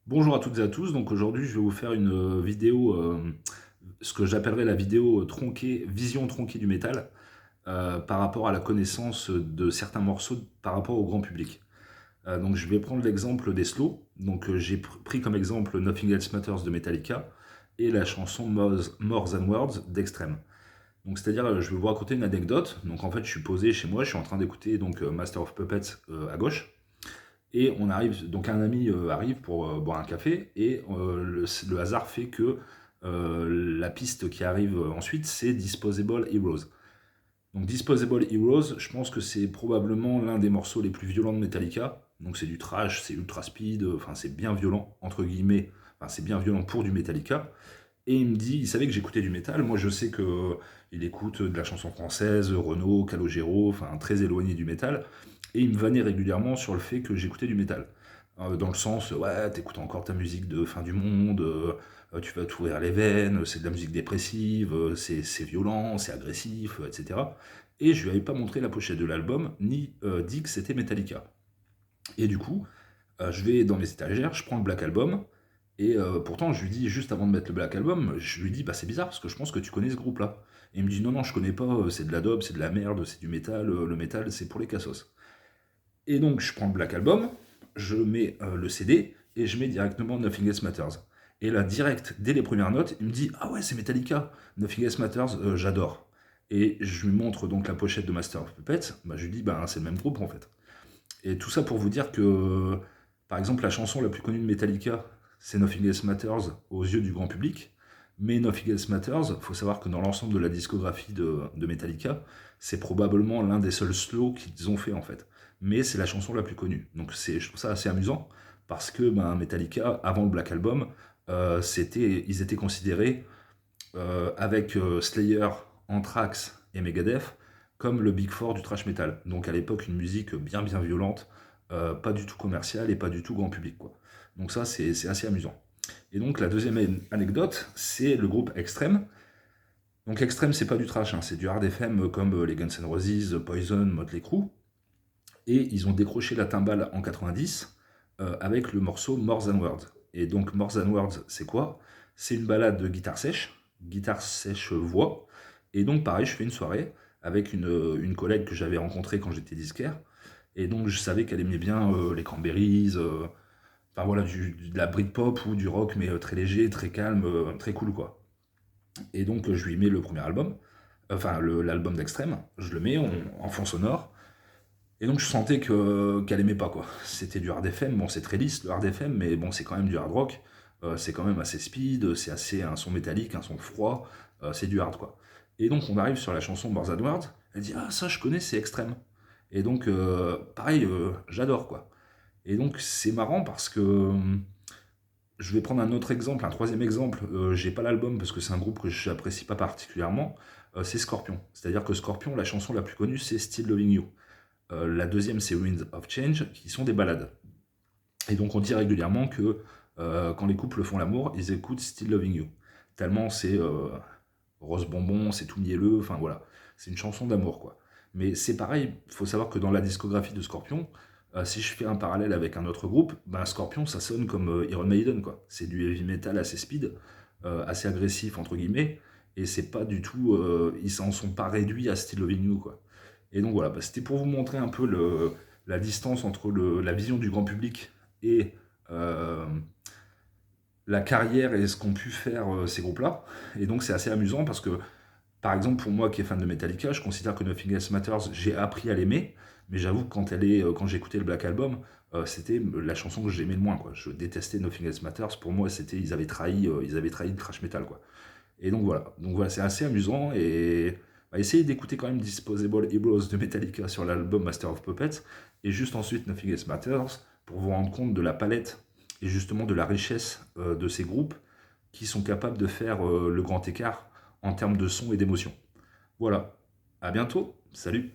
Bonjour à toutes et à tous, donc aujourd'hui je vais vous faire une vidéo, ce que j'appellerais la vidéo tronquée, vision tronquée du métal, par rapport à la connaissance de certains morceaux par rapport au grand public. Donc je vais prendre l'exemple des slows, donc j'ai pris comme exemple Nothing Else Matters de Metallica et la chanson More Than Words d'Extreme. Donc c'est-à-dire, je vais vous raconter une anecdote, donc en fait je suis posé chez moi, je suis en train d'écouter donc Master of Puppets à gauche, et on arrive, donc un ami arrive pour boire un café, et le hasard fait que la piste qui arrive ensuite, c'est Disposable Heroes. Donc Disposable Heroes, je pense que c'est probablement l'un des morceaux les plus violents de Metallica. Donc c'est du trash, c'est ultra speed, enfin c'est bien violent, entre guillemets, enfin c'est bien violent pour du Metallica. Et il me dit, il savait que j'écoutais du métal, moi je sais que il écoute de la chanson française, Renaud, Calogero, enfin très éloigné du métal, et il me vannait régulièrement sur le fait que j'écoutais du métal. Dans le sens, ouais, t'écoutes encore ta musique de fin du monde, tu vas t'ouvrir les veines, c'est de la musique dépressive, c'est violent, c'est agressif, etc. Et je lui avais pas montré la pochette de l'album, ni dit que c'était Metallica. Et du coup, je vais dans mes étagères, je prends le Black Album, et pourtant je lui dis, juste avant de mettre le Black Album, je lui dis, bah c'est bizarre parce que je pense que tu connais ce groupe-là. Et il me dit, non, non, je connais pas, c'est de la dope, c'est de la merde, c'est du métal, le métal c'est pour les cassos. Et donc je prends le Black Album, je mets le CD, et je mets directement Nothing Else Matters. Et là, direct, dès les premières notes, il me dit, ah ouais, c'est Metallica, Nothing Else Matters, j'adore. Et je lui montre donc la pochette de Master of Puppets, bah, je lui dis, bah c'est le même groupe en fait. Et tout ça pour vous dire que, par exemple, la chanson la plus connue de Metallica, c'est Nothing Else Matters aux yeux du grand public. Mais Nothing Else Matters, il faut savoir que dans l'ensemble de la discographie de Metallica, c'est probablement l'un des seuls slows qu'ils ont fait en fait. Mais c'est la chanson la plus connue. Donc je trouve ça assez amusant parce que ben, Metallica, avant le Black Album, ils étaient considérés avec Slayer, Anthrax et Megadeth comme le Big Four du thrash metal. Donc à l'époque, une musique bien bien violente, pas du tout commerciale et pas du tout grand public, quoi. Donc ça, c'est assez amusant. Et donc la deuxième anecdote, c'est le groupe Extreme. Donc Extreme, c'est pas du thrash, hein, c'est du hard FM comme les Guns N' Roses, Poison, Motley Crue. Et ils ont décroché la timbale en 90 avec le morceau More Than Words. Et donc More Than Words, c'est quoi? C'est une balade de guitare sèche voix. Et donc pareil, je fais une soirée avec une collègue que j'avais rencontrée quand j'étais disquaire. Et donc je savais qu'elle aimait bien les Cranberries, enfin voilà, de la Britpop ou du rock, mais très léger, très calme, très cool quoi. Et donc je lui mets le premier album, enfin l'album d'Extrême, je le mets en fond sonore. Et donc je sentais qu'elle aimait pas quoi. C'était du hard FM, bon c'est très lisse le hard FM, mais bon c'est quand même du hard rock, c'est quand même assez speed, c'est assez un son métallique, un son froid, c'est du hard quoi. Et donc on arrive sur la chanson Bars Edwards, elle dit ah ça je connais c'est extrême. Et donc pareil j'adore quoi. Et donc c'est marrant parce que je vais prendre un autre exemple, un troisième exemple, j'ai pas l'album parce que c'est un groupe que j'apprécie pas particulièrement, c'est Scorpion. C'est-à-dire que Scorpion, la chanson la plus connue c'est Still Loving You. La deuxième, c'est Winds of Change, qui sont des ballades. Et donc, on dit régulièrement que quand les couples font l'amour, ils écoutent Still Loving You. Tellement c'est rose bonbon, c'est tout mielleux, enfin voilà. C'est une chanson d'amour, quoi. Mais c'est pareil, il faut savoir que dans la discographie de Scorpion, si je fais un parallèle avec un autre groupe, ben Scorpion, ça sonne comme Iron Maiden, quoi. C'est du heavy metal assez speed, assez agressif, entre guillemets, et c'est pas du tout, ils s'en sont pas réduits à Still Loving You, quoi. Et donc voilà, bah, c'était pour vous montrer un peu la distance entre la vision du grand public et euh, la carrière et ce qu'ont pu faire ces groupes-là. Et donc c'est assez amusant parce que, par exemple, pour moi qui est fan de Metallica, je considère que Nothing Else Matters, j'ai appris à l'aimer, mais j'avoue que quand j'ai écouté le Black Album, c'était la chanson que j'aimais le moins, quoi. Je détestais Nothing Else Matters, pour moi c'était ils avaient trahi le thrash metal, quoi. Et donc voilà, c'est assez amusant et bah, essayez d'écouter quand même Disposable Heroes de Metallica sur l'album Master of Puppets et juste ensuite Nothing Else Matters pour vous rendre compte de la palette et justement de la richesse de ces groupes qui sont capables de faire le grand écart en termes de son et d'émotion. Voilà, à bientôt, salut!